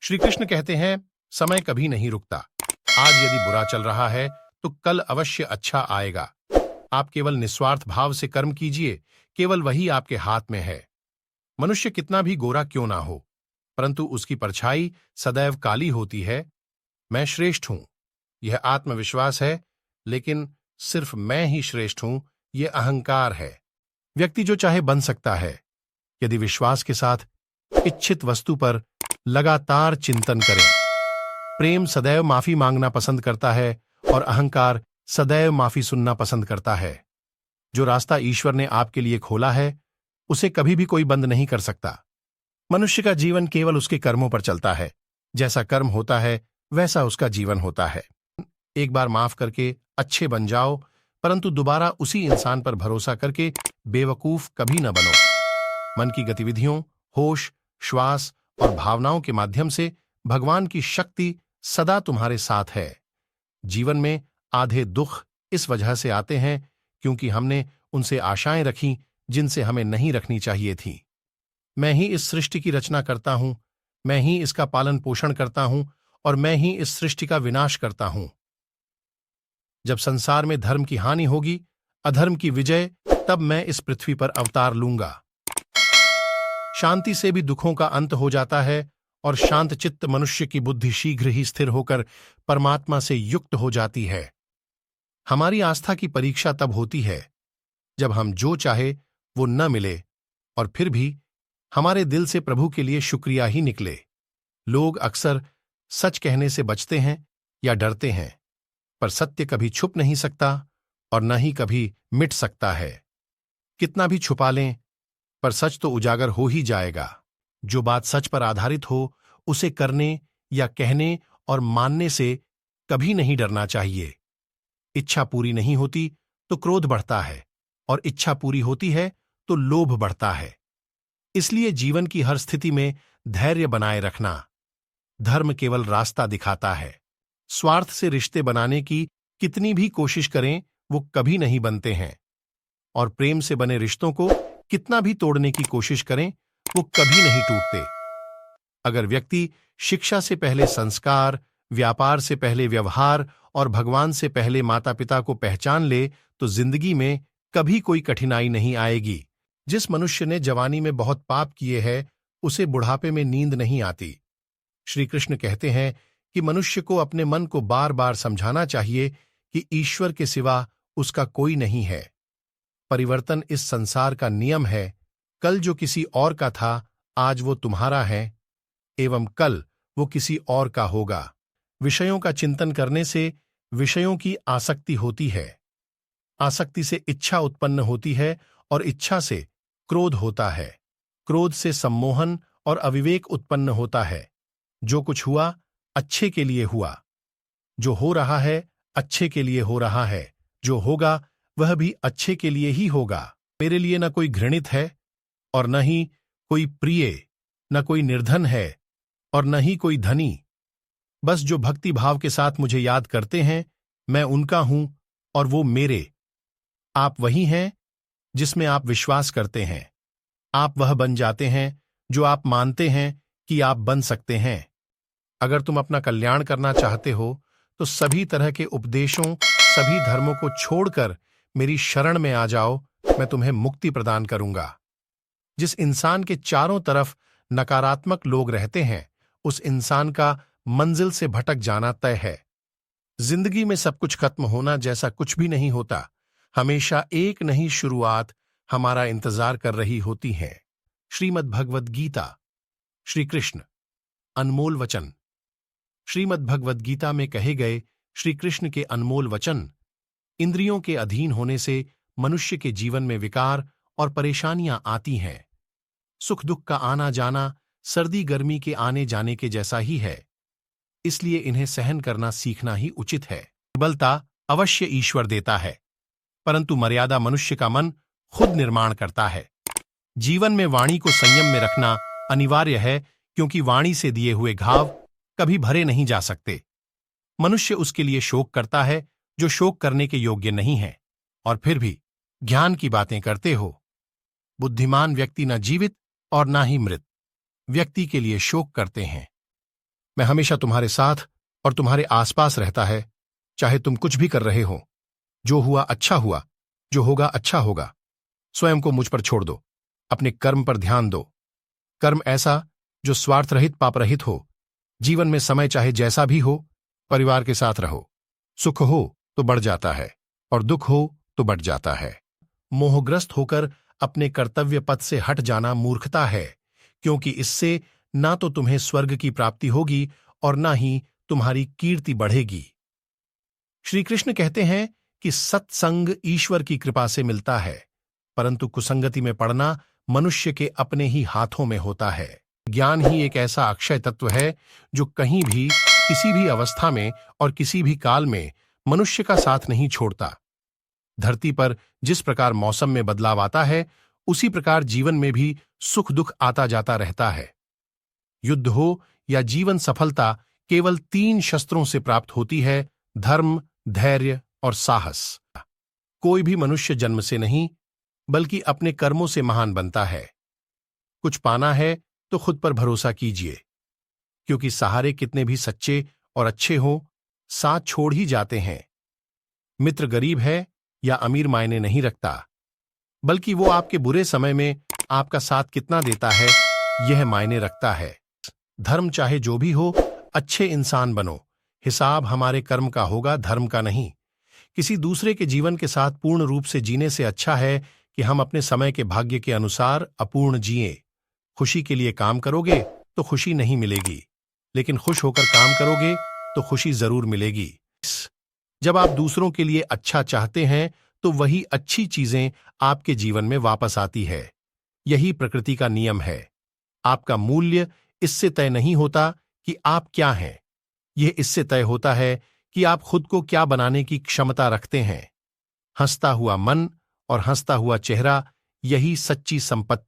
श्री कृष्ण कहते हैं, समय कभी नहीं रुकता। आज यदि बुरा चल रहा है तो कल अवश्य अच्छा आएगा। आप केवल निस्वार्थ भाव से कर्म कीजिए, केवल वही आपके हाथ में है। मनुष्य कितना भी गोरा क्यों ना हो, परंतु उसकी परछाई सदैव काली होती है। मैं श्रेष्ठ हूं, यह आत्मविश्वास है, लेकिन सिर्फ मैं ही श्रेष्ठ हूं, यह अहंकार है। व्यक्ति जो चाहे बन सकता है, यदि विश्वास के साथ इच्छित वस्तु पर लगातार चिंतन करें। प्रेम सदैव माफी मांगना पसंद करता है और अहंकार सदैव माफी सुनना पसंद करता है। जो रास्ता ईश्वर ने आपके लिए खोला है, उसे कभी भी कोई बंद नहीं कर सकता। मनुष्य का जीवन केवल उसके कर्मों पर चलता है। जैसा कर्म होता है वैसा उसका जीवन होता है। एक बार माफ करके अच्छे बन जाओ, परंतु दोबारा उसी इंसान पर भरोसा करके बेवकूफ कभी न बनो। मन की गतिविधियों, होश, श्वास और भावनाओं के माध्यम से भगवान की शक्ति सदा तुम्हारे साथ है। जीवन में आधे दुख इस वजह से आते हैं क्योंकि हमने उनसे आशाएं रखीं जिनसे हमें नहीं रखनी चाहिए थी। मैं ही इस सृष्टि की रचना करता हूं, मैं ही इसका पालन पोषण करता हूं और मैं ही इस सृष्टि का विनाश करता हूं। जब संसार में धर्म की हानि होगी, अधर्म की विजय, तब मैं इस पृथ्वी पर अवतार लूंगा। शांति से भी दुखों का अंत हो जाता है और शांत चित्त मनुष्य की बुद्धि शीघ्र ही स्थिर होकर परमात्मा से युक्त हो जाती है। हमारी आस्था की परीक्षा तब होती है जब हम जो चाहे वो न मिले और फिर भी हमारे दिल से प्रभु के लिए शुक्रिया ही निकले। लोग अक्सर सच कहने से बचते हैं या डरते हैं, पर सत्य कभी छुप नहीं सकता और न ही कभी मिट सकता है। कितना भी छुपा लें, पर सच तो उजागर हो ही जाएगा। जो बात सच पर आधारित हो, उसे करने या कहने और मानने से कभी नहीं डरना चाहिए। इच्छा पूरी नहीं होती तो क्रोध बढ़ता है और इच्छा पूरी होती है तो लोभ बढ़ता है। इसलिए जीवन की हर स्थिति में धैर्य बनाए रखना। धर्म केवल रास्ता दिखाता है। स्वार्थ से रिश्ते बनाने की कितनी भी कोशिश करें, वो कभी नहीं बनते हैं। और प्रेम से बने रिश्तों को कितना भी तोड़ने की कोशिश करें, वो कभी नहीं टूटते। अगर व्यक्ति शिक्षा से पहले संस्कार, व्यापार से पहले व्यवहार और भगवान से पहले माता पिता को पहचान ले, तो जिंदगी में कभी कोई कठिनाई नहीं आएगी। जिस मनुष्य ने जवानी में बहुत पाप किए हैं, उसे बुढ़ापे में नींद नहीं आती। श्री कृष्ण कहते हैं कि मनुष्य को अपने मन को बार बार समझाना चाहिए कि ईश्वर के सिवा उसका कोई नहीं है। परिवर्तन इस संसार का नियम है। कल जो किसी और का था, आज वो तुम्हारा है, एवं कल वो किसी और का होगा। विषयों का चिंतन करने से विषयों की आसक्ति होती है। आसक्ति से इच्छा उत्पन्न होती है और इच्छा से क्रोध होता है। क्रोध से सम्मोहन और अविवेक उत्पन्न होता है। जो कुछ हुआ अच्छे के लिए हुआ। जो हो रहा है अच्छे के लिए हो रहा है। जो होगा वह भी अच्छे के लिए ही होगा। मेरे लिए न कोई घृणित है और न ही कोई प्रिय, न कोई निर्धन है और न ही कोई धनी। बस जो भक्ति भाव के साथ मुझे याद करते हैं, मैं उनका हूं और वो मेरे। आप वही हैं जिसमें आप विश्वास करते हैं। आप वह बन जाते हैं जो आप मानते हैं कि आप बन सकते हैं। अगर तुम अपना कल्याण करना चाहते हो तो सभी तरह के उपदेशों, सभी धर्मों को छोड़कर मेरी शरण में आ जाओ। मैं तुम्हें मुक्ति प्रदान करूंगा। जिस इंसान के चारों तरफ नकारात्मक लोग रहते हैं, उस इंसान का मंजिल से भटक जाना तय है। जिंदगी में सब कुछ खत्म होना जैसा कुछ भी नहीं होता। हमेशा एक नई शुरुआत हमारा इंतजार कर रही होती है। श्रीमद् भगवद गीता। श्री कृष्ण। अनमोल वचन। श्रीमद् भगवद गीता में कहे गए श्री कृष्ण के अनमोल वचन इंद्रियों के अधीन होने से मनुष्य के जीवन में विकार और परेशानियां आती हैं। सुख दुख का आना जाना सर्दी गर्मी के आने जाने के जैसा ही है। इसलिए इन्हें सहन करना सीखना ही उचित है। प्रबलता अवश्य ईश्वर देता है, परंतु मर्यादा मनुष्य का मन खुद निर्माण करता है। जीवन में वाणी को संयम में रखना अनिवार्य है, क्योंकि वाणी से दिए हुए घाव कभी भरे नहीं जा सकते। मनुष्य उसके लिए शोक करता है जो शोक करने के योग्य नहीं है, और फिर भी ज्ञान की बातें करते हो। बुद्धिमान व्यक्ति न जीवित और न ही मृत व्यक्ति के लिए शोक करते हैं। मैं हमेशा तुम्हारे साथ और तुम्हारे आसपास रहता है, चाहे तुम कुछ भी कर रहे हो। जो हुआ अच्छा हुआ, जो होगा अच्छा होगा। स्वयं को मुझ पर छोड़ दो, अपने कर्म पर ध्यान दो। कर्म ऐसा जो स्वार्थ रहित पाप रहित हो। जीवन में समय चाहे जैसा भी हो, परिवार के साथ रहो। सुख हो तो बढ़ जाता है और दुख हो तो बढ़ जाता है। मोहग्रस्त होकर अपने कर्तव्य पथ से हट जाना मूर्खता है, क्योंकि इससे ना तो तुम्हें स्वर्ग की प्राप्ति होगी और ना ही तुम्हारी कीर्ति बढ़ेगी। श्री कृष्ण कहते हैं कि सत्संग ईश्वर की कृपा से मिलता है, परंतु कुसंगति में पड़ना मनुष्य के अपने ही हाथों में होता है। ज्ञान ही एक ऐसा अक्षय तत्व है जो कहीं भी, किसी भी अवस्था में और किसी भी काल में मनुष्य का साथ नहीं छोड़ता। धरती पर जिस प्रकार मौसम में बदलाव आता है, उसी प्रकार जीवन में भी सुख दुख आता जाता रहता है। युद्ध हो या जीवन सफलता केवल 3 शस्त्रों से प्राप्त होती है: धर्म, धैर्य और साहस। कोई भी मनुष्य जन्म से नहीं, बल्कि अपने कर्मों से महान बनता है। कुछ पाना है तो खुद पर भरोसा कीजिए, क्योंकि सहारे कितने भी सच्चे और अच्छे हों, साथ छोड़ ही जाते हैं। मित्र गरीब है या अमीर मायने नहीं रखता, बल्कि वो आपके बुरे समय में आपका साथ कितना देता है, यह मायने रखता है। धर्म चाहे जो भी हो, अच्छे इंसान बनो। हिसाब हमारे कर्म का होगा, धर्म का नहीं। किसी दूसरे के जीवन के साथ पूर्ण रूप से जीने से अच्छा है कि हम अपने समय के भाग्य के अनुसार अपूर्ण जिए। खुशी के लिए काम करोगे तो खुशी नहीं मिलेगी, लेकिन खुश होकर काम करोगे तो खुशी जरूर मिलेगी। जब आप दूसरों के लिए अच्छा चाहते हैं तो वही अच्छी चीजें आपके जीवन में वापस आती है। यही प्रकृति का नियम है। आपका मूल्य इससे तय नहीं होता कि आप क्या हैं, यह इससे तय होता है कि आप खुद को क्या बनाने की क्षमता रखते हैं। हंसता हुआ मन और हंसता हुआ चेहरा, यही सच्ची संपत्ति